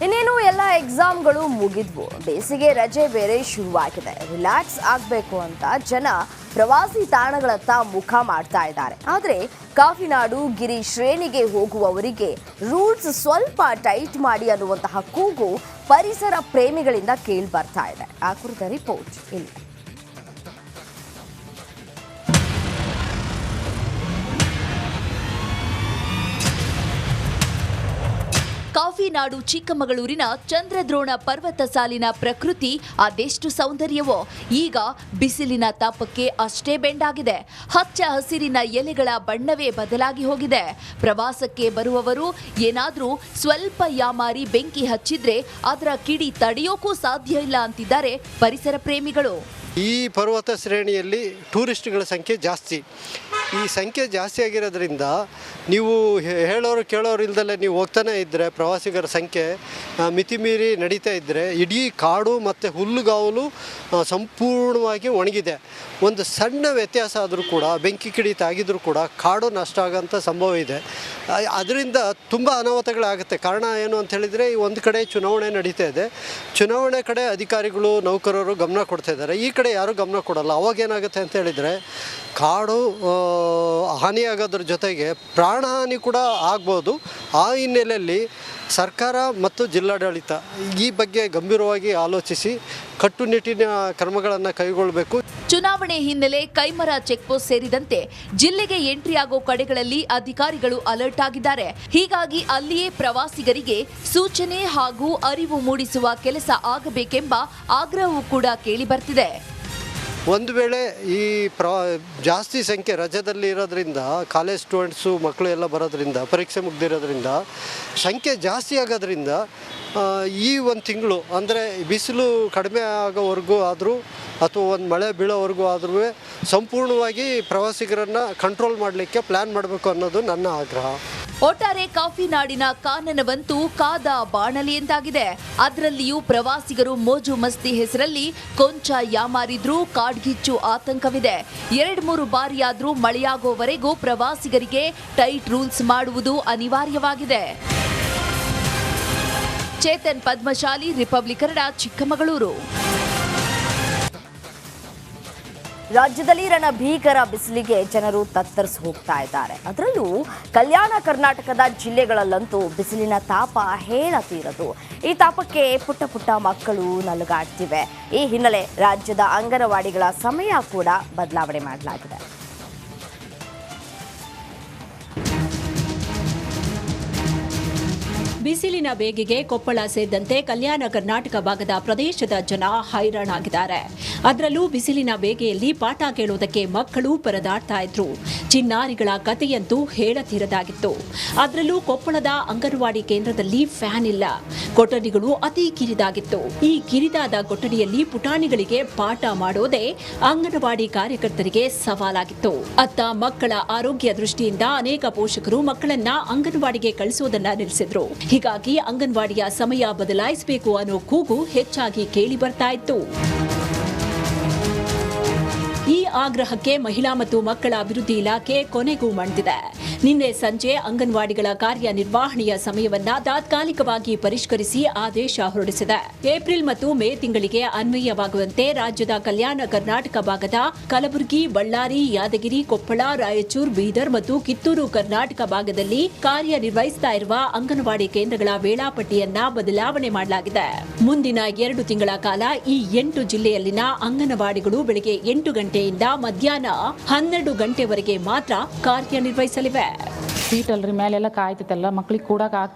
ಇನ್ನೇನು ಎಲ್ಲ ಎಕ್ಸಾಮ್ಗಳು ಮುಗಿದ್ವು. ಬೇಸಿಗೆ ರಜೆ ಬೇರೆ ಶುರುವಾಗಿದೆ. ರಿಲ್ಯಾಕ್ಸ್ ಆಗಬೇಕು ಅಂತ ಜನ ಪ್ರವಾಸಿ ತಾಣಗಳತ್ತ ಮುಖ ಮಾಡ್ತಾ ಇದ್ದಾರೆ. ಆದರೆ ಕಾಫಿನಾಡು ಗಿರಿ ಶ್ರೇಣಿಗೆ ಹೋಗುವವರಿಗೆ ರೂಲ್ಸ್ ಸ್ವಲ್ಪ ಟೈಟ್ ಮಾಡಿ ಅನ್ನುವಂತಹ ಕೂಗು ಪರಿಸರ ಪ್ರೇಮಿಗಳಿಂದ ಕೇಳಿ ಬರ್ತಾ ಇದೆ. ಆ ಕುರಿತ ರಿಪೋರ್ಟ್ ಇಲ್ಲಿ. ಕಾಫಿನಾಡು ಚಿಕ್ಕಮಗಳೂರಿನ ಚಂದ್ರದ್ರೋಣ ಪರ್ವತ ಸಾಲಿನ ಪ್ರಕೃತಿ ಅದೆಷ್ಟು ಸೌಂದರ್ಯವೋ ಈಗ ಬಿಸಿಲಿನ ತಾಪಕ್ಕೆ ಅಷ್ಟೇ ಬೆಂಡಾಗಿದೆ. ಹಚ್ಚ ಹಸಿರಿನ ಎಲೆಗಳ ಬಣ್ಣವೇ ಬದಲಾಗಿ ಹೋಗಿದೆ. ಪ್ರವಾಸಕ್ಕೆ ಬರುವವರು ಏನಾದ್ರೂ ಸ್ವಲ್ಪ ಯಾಮಾರಿ ಬೆಂಕಿ ಹಚ್ಚಿದ್ರೆ ಅದರ ಕಿಡಿ ತಡೆಯೋಕ್ಕೂ ಸಾಧ್ಯ ಇಲ್ಲ ಅಂತಿದ್ದಾರೆ ಪರಿಸರ ಪ್ರೇಮಿಗಳು. ಈ ಪರ್ವತ ಶ್ರೇಣಿಯಲ್ಲಿ ಟೂರಿಸ್ಟ್ಗಳ ಸಂಖ್ಯೆ ಜಾಸ್ತಿ. ಈ ಸಂಖ್ಯೆ ಜಾಸ್ತಿ ಆಗಿರೋದ್ರಿಂದ ನೀವು ಹೇಳೋರು ಕೇಳೋರು ಇಲ್ದಲ್ಲೇ ನೀವು ಹೋಗ್ತಾನೆ ಇದ್ದರೆ ಪ್ರವಾಸಿಗರ ಸಂಖ್ಯೆ ಮಿತಿಮೀರಿ ನಡೀತಾ ಇದ್ದರೆ ಇಡೀ ಕಾಡು ಮತ್ತು ಹುಲ್ಲುಗಾವಲು ಸಂಪೂರ್ಣವಾಗಿ ಒಣಗಿದೆ. ಒಂದು ಸಣ್ಣ ವ್ಯತ್ಯಾಸ ಆದರೂ ಕೂಡ ಬೆಂಕಿ ಕಿಡಿ ತಾಗಿದ್ರೂ ಕೂಡ ಕಾಡು ನಷ್ಟ ಆಗೋಂಥ ಸಂಭವ ಇದೆ. ಅದರಿಂದ ತುಂಬ ಅನಾಹುತಗಳಾಗುತ್ತೆ. ಕಾರಣ ಏನು ಅಂತ ಹೇಳಿದರೆ ಒಂದು ಕಡೆ ಚುನಾವಣೆ ನಡೀತಾ ಇದೆ. ಚುನಾವಣೆ ಕಡೆ ಅಧಿಕಾರಿಗಳು ನೌಕರರು ಗಮನ ಕೊಡ್ತಾ ಇದ್ದಾರೆ. ಈ ಕಡೆ ಯಾರೂ ಗಮನ ಕೊಡಲ್ಲ. ಅವಾಗೇನಾಗುತ್ತೆ ಅಂತ ಹೇಳಿದರೆ ಕಾಡು ಹಾನಿಯಾಗೋದ್ರ ಜೊತೆಗೆ ಪ್ರಾಣಹಾನಿ ಕೂಡ ಆಗ್ಬೋದು. ಆ ಹಿನ್ನೆಲೆಯಲ್ಲಿ ಸರ್ಕಾರ ಮತ್ತು ಜಿಲ್ಲಾಡಳಿತ ಈ ಬಗ್ಗೆ ಗಂಭೀರವಾಗಿ ಆಲೋಚಿಸಿ ಕಟ್ಟುನಿಟ್ಟಿನ ಕ್ರಮಗಳನ್ನು ಕೈಗೊಳ್ಳಬೇಕು. ಚುನಾವಣೆ ಹಿನ್ನೆಲೆ ಕೈಮರ ಚೆಕ್ಪೋಸ್ಟ್ ಸೇರಿದಂತೆ ಜಿಲ್ಲೆಗೆ ಎಂಟ್ರಿ ಆಗೋ ಕಡೆಗಳಲ್ಲಿ ಅಧಿಕಾರಿಗಳು ಅಲರ್ಟ್ ಆಗಿದ್ದಾರೆ. ಹೀಗಾಗಿ ಅಲ್ಲಿಯೇ ಪ್ರವಾಸಿಗರಿಗೆ ಸೂಚನೆ ಹಾಗೂ ಅರಿವು ಮೂಡಿಸುವ ಕೆಲಸ ಆಗಬೇಕೆಂಬ ಆಗ್ರಹವೂ ಕೂಡ ಕೇಳಿ ಬರ್ತಿದೆ. ಒಂದು ವೇಳೆ ಈ ಜಾಸ್ತಿ ಸಂಖ್ಯೆ ರಜದಲ್ಲಿ ಇರೋದ್ರಿಂದ ಕಾಲೇಜ್ ಸ್ಟೂಡೆಂಟ್ಸು ಮಕ್ಕಳು ಎಲ್ಲ ಬರೋದ್ರಿಂದ ಪರೀಕ್ಷೆ ಮುಗ್ದಿರೋದ್ರಿಂದ ಸಂಖ್ಯೆ ಜಾಸ್ತಿ ಆಗೋದ್ರಿಂದ ಈ ಒಂದು ತಿಂಗಳು ಅಂದರೆ ಬಿಸಿಲು ಕಡಿಮೆ ಆಗೋವರೆಗೂ ಆದರೂ ಅಥವಾ ಒಂದು ಮಳೆ ಬೀಳೋವರೆಗೂ ಆದ್ರೂ ಸಂಪೂರ್ಣವಾಗಿ ಪ್ರವಾಸಿಗರನ್ನು ಕಂಟ್ರೋಲ್ ಮಾಡಲಿಕ್ಕೆ ಪ್ಲ್ಯಾನ್ ಮಾಡಬೇಕು ಅನ್ನೋದು ನನ್ನ ಆಗ್ರಹ. ಒಟ್ಟಾರೆ ಕಾಫಿನಾಡಿನ ಕಾನನವಂತೂ ಕಾದ ಬಾಣಲಿ ಎಂದಾಗಿದೆ. ಅದರಲ್ಲಿಯೂ ಪ್ರವಾಸಿಗರು ಮೋಜು ಮಸ್ತಿ ಹೆಸರಲ್ಲಿ ಕೊಂಚ ಯಾಮಾರಿದ್ರೂ ಕಾಡ್ಗಿಚ್ಚು ಆತಂಕವಿದೆ. 2-3 ಬಾರಿಯಾದ್ರೂ ಮಳೆಯಾಗೋವರೆಗೂ ಪ್ರವಾಸಿಗರಿಗೆ ಟೈಟ್ ರೂಲ್ಸ್ ಮಾಡುವುದು ಅನಿವಾರ್ಯವಾಗಿದೆ. ಚೇತನ್ ಪದ್ಮಶಾಲಿ, ರಿಪಬ್ಲಿಕ್ ಕನ್ನಡ, ಚಿಕ್ಕಮಗಳೂರು. ರಾಜ್ಯದಲ್ಲಿ ರಣಭೀಕರ ಬಿಸಿಲಿಗೆ ಜನರು ತತ್ತರಿಸಿ ಹೋಗ್ತಾ ಇದ್ದಾರೆ. ಅದರಲ್ಲೂ ಕಲ್ಯಾಣ ಕರ್ನಾಟಕದ ಜಿಲ್ಲೆಗಳಲ್ಲಂತೂ ಬಿಸಿಲಿನ ತಾಪ ಹೇಳತೀರದು. ಈ ತಾಪಕ್ಕೆ ಪುಟ್ಟ ಪುಟ್ಟ ಮಕ್ಕಳು ನಲುಗಾಡ್ತಿವೆ. ಈ ಹಿನ್ನೆಲೆ ರಾಜ್ಯದ ಅಂಗನವಾಡಿಗಳ ಸಮಯ ಕೂಡ ಬದಲಾವಣೆ ಮಾಡಲಾಗಿದೆ. ಬಿಸಿಲಿನ ಬೇಗೆಗೆ ಕೊಪ್ಪಳ ಸೇರಿದಂತೆ ಕಲ್ಯಾಣ ಕರ್ನಾಟಕ ಭಾಗದ ಪ್ರದೇಶದ ಜನ ಹೈರಾಣಾಗಿದ್ದಾರೆ. ಅದರಲ್ಲೂ ಬಿಸಿಲಿನ ಬೇಗೆಯಲ್ಲಿ ಪಾಠ ಕೇಳುವುದಕ್ಕೆ ಮಕ್ಕಳು ಪರದಾಡ್ತಾ ಇದ್ರು. ಚಿನ್ನಾರಿಗಳ ಕಥೆಯಂತೂ ಹೇಳತೀರದಾಗಿತ್ತು. ಅದರಲ್ಲೂ ಕೊಪ್ಪಳದ ಅಂಗನವಾಡಿ ಕೇಂದ್ರದಲ್ಲಿ ಫ್ಯಾನ್ ಇಲ್ಲ. ಕೊಠಡಿಗಳು ಅತಿ ಕಿರಿದಾಗಿತ್ತು. ಈ ಕಿರಿದಾದ ಕೊಠಡಿಯಲ್ಲಿ ಪುಟಾಣಿಗಳಿಗೆ ಪಾಠ ಮಾಡೋದೇ ಅಂಗನವಾಡಿ ಕಾರ್ಯಕರ್ತರಿಗೆ ಸವಾಲಾಗಿತ್ತು. ಅತ್ತ ಮಕ್ಕಳ ಆರೋಗ್ಯ ದೃಷ್ಟಿಯಿಂದ ಅನೇಕ ಪೋಷಕರು ಮಕ್ಕಳನ್ನ ಅಂಗನವಾಡಿಗೆ ಕಳಿಸುವುದನ್ನ ನಿಲ್ಲಿಸಿದ್ರು. ಹೀಗಾಗಿ ಅಂಗನವಾಡಿಯ ಸಮಯ ಬದಲಾಯಿಸಬೇಕು ಅನ್ನೋ ಕೂಗು ಹೆಚ್ಚಾಗಿ ಕೇಳಿ ಬರ್ತಾ ಇತ್ತು. ಈ ಆಗ್ರಹಕ್ಕೆ ಮಹಿಳಾ ಮತ್ತು ಮಕ್ಕಳ ಅಭಿವೃದ್ಧಿ ಇಲಾಖೆ ಕೊನೆಗೂ ಮಣಿದಿದೆ. ನಿನ್ನೆ ಸಂಜೆ ಅಂಗನವಾಡಿಗಳ ಕಾರ್ಯನಿರ್ವಹಣೆಯ ಸಮಯವನ್ನ ತಾತ್ಕಾಲಿಕವಾಗಿ ಪರಿಷ್ಕರಿಸಿ ಆದೇಶ ಹೊರಡಿಸಿದೆ. ಏಪ್ರಿಲ್ ಮತ್ತು ಮೇ ತಿಂಗಳಿಗೆ ಅನ್ವಯವಾಗುವಂತೆ ರಾಜ್ಯದ ಕಲ್ಯಾಣ ಕರ್ನಾಟಕ ಭಾಗದ ಕಲಬುರಗಿ, ಬಳ್ಳಾರಿ, ಯಾದಗಿರಿ, ಕೊಪ್ಪಳ, ರಾಯಚೂರು, ಬೀದರ್ ಮತ್ತು ಕಿತ್ತೂರು ಕರ್ನಾಟಕ ಭಾಗದಲ್ಲಿ ಕಾರ್ಯನಿರ್ವಹಿಸ್ತಾ ಇರುವ ಅಂಗನವಾಡಿ ಕೇಂದ್ರಗಳ ವೇಳಾಪಟ್ಟಿಯನ್ನ ಬದಲಾವಣೆ ಮಾಡಲಾಗಿದೆ. ಮುಂದಿನ 2 ತಿಂಗಳ ಕಾಲ ಈ 8 ಜಿಲ್ಲೆಯಲ್ಲಿನ ಅಂಗನವಾಡಿಗಳು ಬೆಳಗ್ಗೆ 8 ಗಂಟೆಯಿಂದ ಮಧ್ಯಾಹ್ನ 12 ಗಂಟೆವರೆಗೆ ಮಾತ್ರ ಕಾರ್ಯನಿರ್ವಹಿಸಲಿವೆ. ಸೀಟ್ ಅಲ್ರಿ ಮೇಲೆಲ್ಲ ಕಾಯ್ತಿತ್ತಲ್ಲ, ಮಕ್ಳಿಗೆ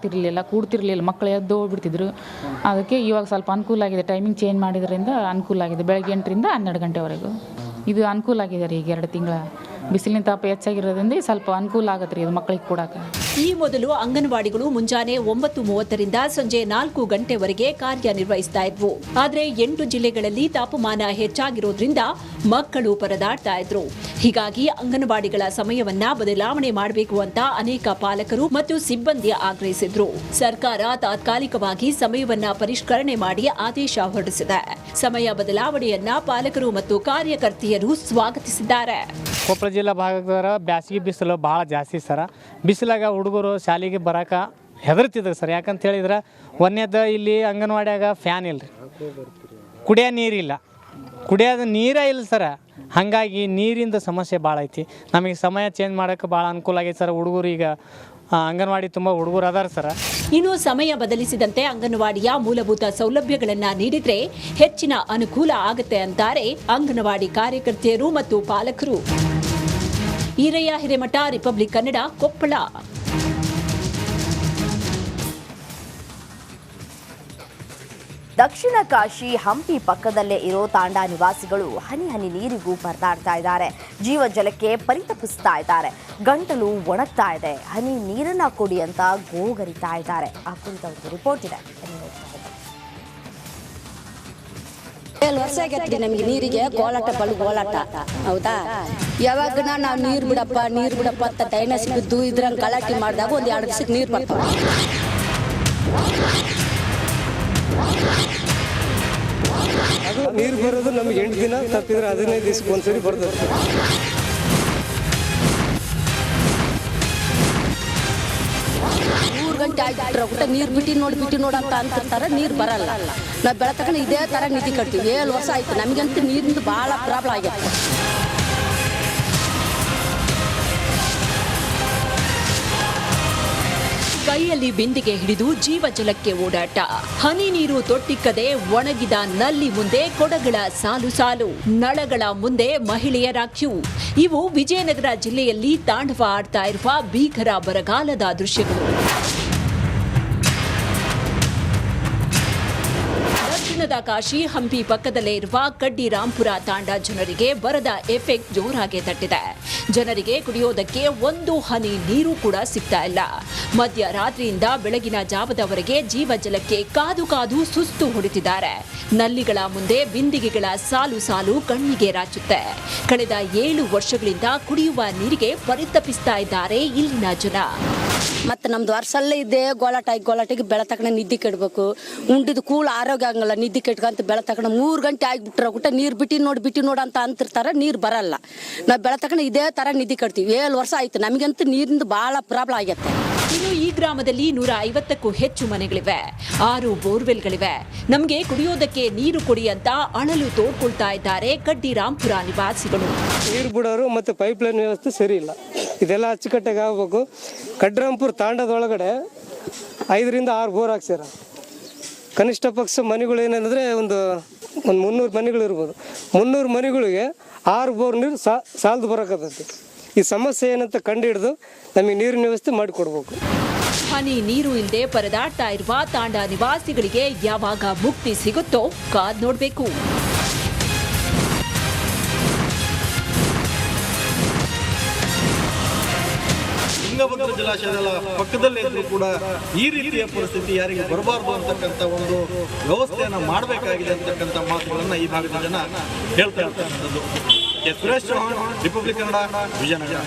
ಕೂಡ್ತಿರ್ಲಿಲ್ಲ, ಮಕ್ಕಳು ಎದ್ದು ಹೋಗ್ಬಿಡ್ತಿದ್ರು. ಅದಕ್ಕೆ ಇವಾಗ ಸ್ವಲ್ಪ ಅನುಕೂಲ ಆಗಿದೆ. ಟೈಮಿಂಗ್ ಚೇಂಜ್ ಮಾಡಿದ್ರಿಂದ ಅನುಕೂಲ ಆಗಿದೆ. ಬೆಳಗ್ಗೆ 8ರಿಂದ 12 ಗಂಟೆವರೆಗೂ ಇದು ಅನುಕೂಲ ಆಗಿದೆ ರೀ. ಈಗ 2 ತಿಂಗಳ ಬಿಸಿಲಿನ ತಾಪ ಹೆಚ್ಚಾಗಿರೋದ್ರಿಂದ ಸ್ವಲ್ಪ ಅನುಕೂಲ ಆಗತ್ತೆ ರೀ ಇದು ಮಕ್ಕಳಿಗೆ ಕೊಡಾಕ. ಈ ಮೊದಲು ಅಂಗನವಾಡಿಗಳು ಮುಂಜಾನೆ 9:30ರಿಂದ ಸಂಜೆ 4 ಗಂಟೆವರೆಗೆ ಕಾರ್ಯನಿರ್ವಹಿಸ್ತಾ ಇದ್ವು. ಆದರೆ 8 ಜಿಲ್ಲೆಗಳಲ್ಲಿ ತಾಪಮಾನ ಹೆಚ್ಚಾಗಿರೋದ್ರಿಂದ ಮಕ್ಕಳು ಪರದಾಡ್ತಾ ಇದ್ರು. ಹೀಗಾಗಿ ಅಂಗನವಾಡಿಗಳ ಸಮಯವನ್ನ ಬದಲಾವಣೆ ಮಾಡಬೇಕು ಅಂತ ಅನೇಕ ಪಾಲಕರು ಮತ್ತು ಸಿಬ್ಬಂದಿ ಆಗ್ರಹಿಸಿದ್ರು. ಸರ್ಕಾರ ತಾತ್ಕಾಲಿಕವಾಗಿ ಸಮಯವನ್ನ ಪರಿಷ್ಕರಣೆ ಮಾಡಿ ಆದೇಶ ಹೊರಡಿಸಿದೆ. ಸಮಯ ಬದಲಾವಣೆಯನ್ನ ಪಾಲಕರು ಮತ್ತು ಕಾರ್ಯಕರ್ತೆಯರು ಸ್ವಾಗತಿಸಿದ್ದಾರೆ. ಕೊಪ್ಪಳ ಜಿಲ್ಲಾ ಭಾಗದ ಬ್ಯಾಸಿಗೆ ಬಿಸಿಲು ಭಾಳ ಜಾಸ್ತಿ ಸರ. ಬಿಸಿಲಾಗ ಹುಡುಗರು ಶಾಲೆಗೆ ಬರೋಕೆ ಹೆದರ್ತಿದ್ರು ಸರ್. ಯಾಕಂತ ಹೇಳಿದ್ರೆ ಒಂದೇದು ಇಲ್ಲಿ ಅಂಗನವಾಡಿಯಾಗ ಫ್ಯಾನ್ ಇಲ್ಲ ರೀ, ಕುಡಿಯೋ ನೀರಿಲ್ಲ, ಕುಡಿಯೋದು ನೀರೇ ಇಲ್ಲ ಸರ. ಹಾಗಾಗಿ ನೀರಿಂದ ಸಮಸ್ಯೆ ಭಾಳ ಐತಿ. ನಮಗೆ ಸಮಯ ಚೇಂಜ್ ಮಾಡೋಕ್ಕೆ ಭಾಳ ಅನುಕೂಲ ಆಗೈತೆ ಸರ್. ಹುಡುಗರು ಈಗ ಅಂಗನವಾಡಿ ತುಂಬ ಹುಡುಗರು ಅದಾರ ಸರ. ಇನ್ನು ಸಮಯ ಬದಲಿಸಿದಂತೆ ಅಂಗನವಾಡಿಯ ಮೂಲಭೂತ ಸೌಲಭ್ಯಗಳನ್ನು ನೀಡಿದ್ರೆ ಹೆಚ್ಚಿನ ಅನುಕೂಲ ಆಗುತ್ತೆ ಅಂತಾರೆ ಅಂಗನವಾಡಿ ಕಾರ್ಯಕರ್ತೆಯರು ಮತ್ತು ಪಾಲಕರು. ಈರಯ್ಯ ಹಿರೇಮಠ, ರಿಪಬ್ಲಿಕ್ ಕನ್ನಡ, ಕೊಪ್ಪಳ. ದಕ್ಷಿಣ ಕಾಶಿ ಹಂಪಿ ಪಕ್ಕದಲ್ಲೇ ಇರೋ ತಾಂಡಾ ನಿವಾಸಿಗಳು ಹನಿ ಹನಿ ನೀರಿಗೂ ಪರದಾಡ್ತಾ ಇದ್ದಾರೆ. ಜೀವ ಜಲಕ್ಕೆ ಪರಿತಪಿಸ್ತಾ ಇದ್ದಾರೆ. ಗಂಟಲು ಒಣಗ್ತಾ ಇದೆ. ಹನಿ ನೀರನ್ನ ಕೊಡಿ ಅಂತ ಗೋಗರಿತಾ ಇದ್ದಾರೆ. ಆ ಕುರಿತ ಒಂದು ರಿಪೋರ್ಟ್ ಇದೆ. 7 ವರ್ಷ ಆಗೈತ್ರಿ ನಮಗೆ ನೀರಿಗೆ ಗೋಲಾಟ ಗೋಲಾಟ. ಹೌದಾ, ಯಾವಾಗ ನಾವು ನೀರು ಬಿಡಪ್ಪ ಅಂತ ದೈನ ಸಿಗಿದ್ದು ಇದ್ರಂಗೆ ಗಲಾಟೆ ಮಾಡಿದಾಗ ಒಂದು 2 ದಿವಸಕ್ಕೆ ನೀರು ಬರ್ತಾವೆ. ಅದು ನೀರು ಬರೋದು ನಮಗೆ 8 ದಿನ ತಪ್ಪಿದ್ರೆ 15 ದಿವಸಕ್ಕೆ ಒಂದ್ಸರಿ ಬರ್ತದೆ. 3 ಗಂಟೆ ಆಗಿಬಿಟ್ರೆ ನೀರು ಬಿಟ್ಟು ನೋಡು ಅಂತ ಅಂತಿರ್ತಾರೆ. ನೀರು ಬರಲ್ಲ. ನಾವು ಬೆಳತಕ್ಕ ಇದೇ ಥರ ನಿಧಿ ಕಟ್ತೀವಿ. 7 ವರ್ಷ ಆಯ್ತು. ನಮಗಂತೂ ನೀರಿಂದ ಭಾಳ ಪ್ರಾಬ್ಲಮ್ ಆಗೈತೆ. ಕೈಯಲ್ಲಿ ಬಿಂದಿಗೆ ಹಿಡಿದು ಜೀವ ಜಲಕ್ಕೆ ಓಡಾಟ. ಹನಿ ನೀರು ತೊಟ್ಟಿಕ್ಕದೆ ಒಣಗಿದ ನಲ್ಲಿ ಮುಂದೆ ಕೊಡಗಳ ಸಾಲು ಸಾಲು, ನಳಗಳ ಮುಂದೆ ಮಹಿಳೆಯರ ಕ್ಯೂ. ಇವು ವಿಜಯನಗರ ಜಿಲ್ಲೆಯಲ್ಲಿ ತಾಂಡವ ಆಡ್ತಾ ಇರುವ ಭೀಕರ ಬರಗಾಲದ ದೃಶ್ಯಗಳು. ದಕ್ಷಿಣದ ಕಾಶಿ ಹಂಪಿ ಪಕ್ಕದಲ್ಲೇ ಇರುವ ಕಡ್ಡಿರಾಂಪುರ ತಾಂಡಾ ಜನರಿಗೆ ಬರದ ಎಫೆಕ್ಟ್ ಜೋರಾಗಿ ತಟ್ಟಿದೆ. ಜನರಿಗೆ ಕುಡಿಯೋದಕ್ಕೆ ಒಂದು ಹನಿ ನೀರು ಕೂಡ ಸಿಗ್ತಾ ಇಲ್ಲ. ಮಧ್ಯರಾತ್ರಿಯಿಂದ ಬೆಳಗಿನ ಜಾವದವರೆಗೆ ಜೀವ ಜಲಕ್ಕೆ ಕಾದು ಕಾದು ಸುಸ್ತು ಹೊಡಿತಿದ್ದಾರೆ. ನಲ್ಲಿಗಳ ಮುಂದೆ ಬಿಂದಿಗೆಗಳ ಸಾಲು ಸಾಲು ಕಣ್ಣಿಗೆ ರಾಚುತ್ತೆ. ಕಳೆದ 7 ವರ್ಷಗಳಿಂದ ಕುಡಿಯುವ ನೀರಿಗೆ ಪರಿತಪಿಸ್ತಾ ಇದ್ದಾರೆ ಇಲ್ಲಿನ ಜನ. ಮತ್ತು ನಮ್ದು ವರ್ಷಲ್ಲೇ ಇದ್ದೇ ಗೋಲಾಟಿಗೆ ಬೆಳತಕ್ಕನ ನಿದ್ದೆ ಕೆಡಬೇಕು. ಉಂಡಿದ ಕೂಳ ಆರೋಗ್ಯ ಆಗಲ್ಲ. ನಿದ್ದೆ ಕೆಟ್ಕಂತ ಬೆಳತಕ್ಕನ 3 ಗಂಟೆ ಆಗಿಬಿಟ್ರೆ ನೀರು ಬಿಟ್ಟು ನೋಡು ಅಂತ ಅಂತಿರ್ತಾರೆ. ನೀರು ಬರಲ್ಲ. ನಾವು ಬೆಳತಕ್ಕನ ಇದೇ ಥರ ನಿದ್ದೆ ಕಟ್ತೀವಿ. 7 ವರ್ಷ ಆಯ್ತು. ನಮಗಂತೂ ನೀರಿಂದ ಭಾಳ ಪ್ರಾಬ್ಲಮ್ ಆಗತ್ತೆ. ಇನ್ನು ಈ ಗ್ರಾಮದಲ್ಲಿ 150ಕ್ಕೂ ಹೆಚ್ಚು ಮನೆಗಳಿವೆ. 6 ಬೋರ್ವೆಲ್ಗಳಿವೆ. ನಮಗೆ ಕುಡಿಯೋದಕ್ಕೆ ನೀರು ಕೊಡಿ ಅಂತ ಅಳಲು ತೋಡ್ಕೊಳ್ತಾ ಇದ್ದಾರೆ ಕಡ್ಡಿರಾಂಪುರ ನಿವಾಸಿಗಳು. ನೀರು ಬಿಡೋರು ಮತ್ತು ಪೈಪ್ಲೈನ್ ವ್ಯವಸ್ಥೆ ಸರಿ ಇಲ್ಲ. ಇದೆಲ್ಲ ಅಚ್ಚುಕಟ್ಟಾಗಿ ಆಗಬೇಕು. ಕಡ್ಡಿರಾಂಪುರ ತಾಂಡದೊಳಗಡೆ 5 ರಿಂದ 6 ಬೋರ್ ಹಾಕ್ಸ್ಯಾರ. ಕನಿಷ್ಠ ಪಕ್ಷ ಮನೆಗಳು ಏನಂದರೆ ಒಂದು 300 ಮನೆಗಳು ಇರ್ಬೋದು. 300 ಮನೆಗಳಿಗೆ 6 ಬೋರ್ ನೀರು ಸಾಲದು ಬರೋಕತ್ತೈತಿ. ಈ ಸಮಸ್ಯೆ ಏನಂತ ಕಂಡು ಹಿಡಿದು ನಮಗೆ ನೀರಿನ ವ್ಯವಸ್ಥೆ ಮಾಡಿಕೊಡ್ಬೇಕು. ಹನಿ ನೀರು ಇಲ್ಲದೆ ಪರದಾಡ್ತಾ ಇರುವ ತಾಂಡಾ ನಿವಾಸಿಗಳಿಗೆ ಯಾವಾಗ ಮುಕ್ತಿ ಸಿಗುತ್ತೋ ಕಾದ್ ನೋಡ್ಬೇಕು. ತುಂಗಭದ್ರಾ ಜಲಾಶಯದ ಪಕ್ಕದಲ್ಲೇ ಇದ್ರೂ ಕೂಡ ಈ ರೀತಿಯ ಪರಿಸ್ಥಿತಿ ಯಾರಿಗೆ ಬರಬಾರ್ದು ಅಂತಕ್ಕಂಥ ಒಂದು ವ್ಯವಸ್ಥೆಯನ್ನು ಮಾಡಬೇಕಾಗಿದೆ ಅಂತಕ್ಕಂಥ ಮಾತುಗಳನ್ನು ಈ ಭಾಗದ ಜನ ಹೇಳ್ತಾ ಇರ್ತಕ್ಕಂಥದ್ದು. ಸುರೇಶ್ ಚೌಹಾಣ್, ರಿಪಬ್ಲಿಕ್ ಕನ್ನಡ, ವಿಜಯನಗರ.